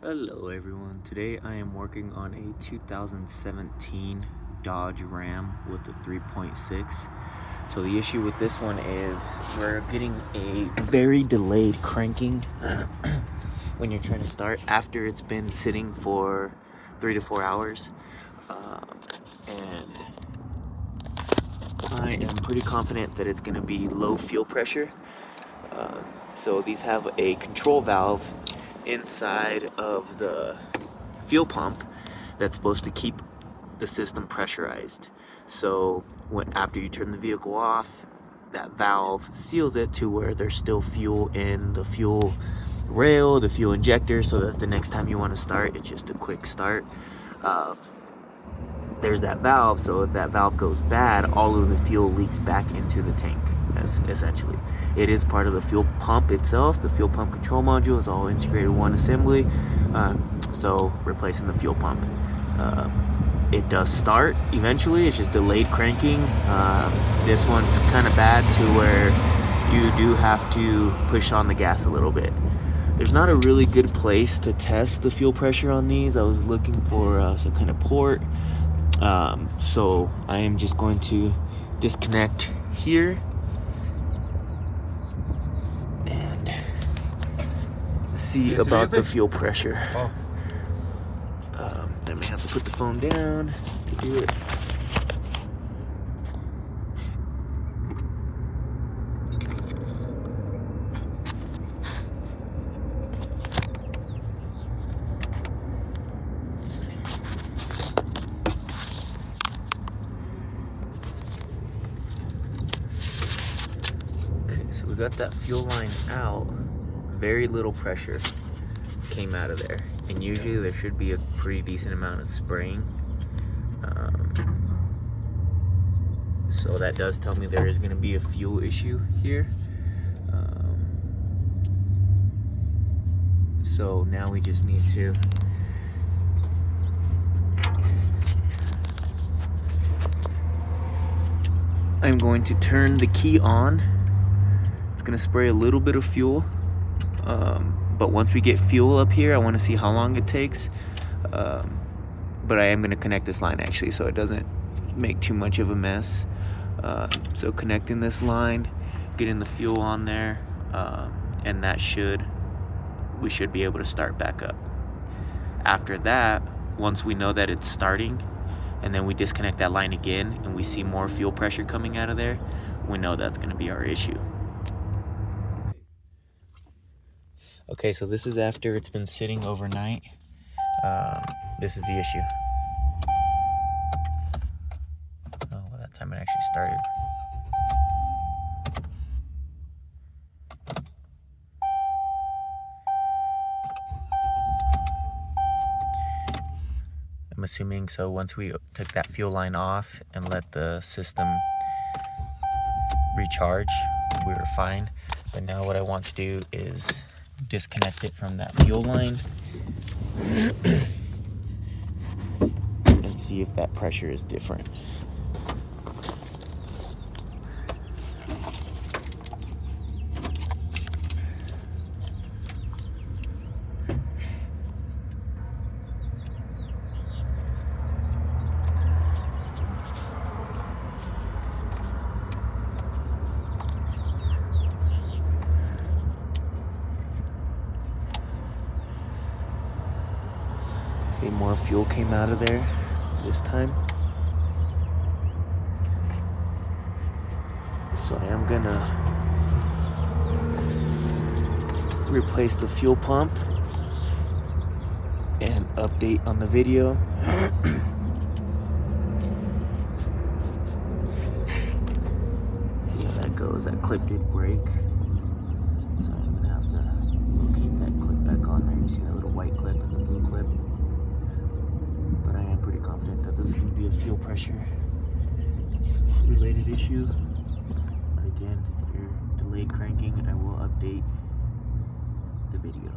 Hello everyone, today I am working on a 2017 Dodge Ram with the 3.6. So the issue with this one is we're getting a very delayed cranking when you're trying to start after it's been sitting for 3 to 4 hours. And I am pretty confident that it's going to be low fuel pressure. So these have a control valve inside of the fuel pump that's supposed to keep the system pressurized. So after you turn the vehicle off, that valve seals it to where there's still fuel in the fuel rail, the fuel injector, so that the next time you want to start, it's just a quick start. There's that valve, so if that valve goes bad, all of the fuel leaks back into the tank. Essentially, it is part of the fuel pump itself. The fuel pump control module is all integrated one assembly. So replacing the fuel pump, it does start eventually. It's just delayed cranking. This one's kind of bad to where you do have to push on the gas a little bit. There's not a really good place to test the fuel pressure on these. I was looking for some kind of port. So I am just going to disconnect here and see about the fuel pressure. Then we have to put the phone down to do it. So we got that fuel line out. Very little pressure came out of there, and usually there should be a pretty decent amount of spraying. So that does tell me there is going to be a fuel issue here. So now we just need to I'm going to turn the key on. It's going to spray a little bit of fuel, but once we get fuel up here, I want to see how long it takes. But I am going to connect this line actually, so it doesn't make too much of a mess. So connecting this line, getting the fuel on there, and we should be able to start back up. After that, once we know that it's starting, and then we disconnect that line again and we see more fuel pressure coming out of there, we know that's going to be our issue. Okay, so this is after it's been sitting overnight. This is the issue. Oh, well, that time it actually started. I'm assuming so once we took that fuel line off and let the system recharge, we were fine. But now what I want to do is disconnect it from that fuel line and see if that pressure is different. See, more fuel came out of there this time. So I am gonna replace the fuel pump and update on the video. See how that goes. That clip did break, so I'm gonna have to locate that clip back on there. You see that little white clip and the blue clip. But I am pretty confident that this is going to be a fuel pressure related issue. But again, if you're delayed cranking, I will update the video.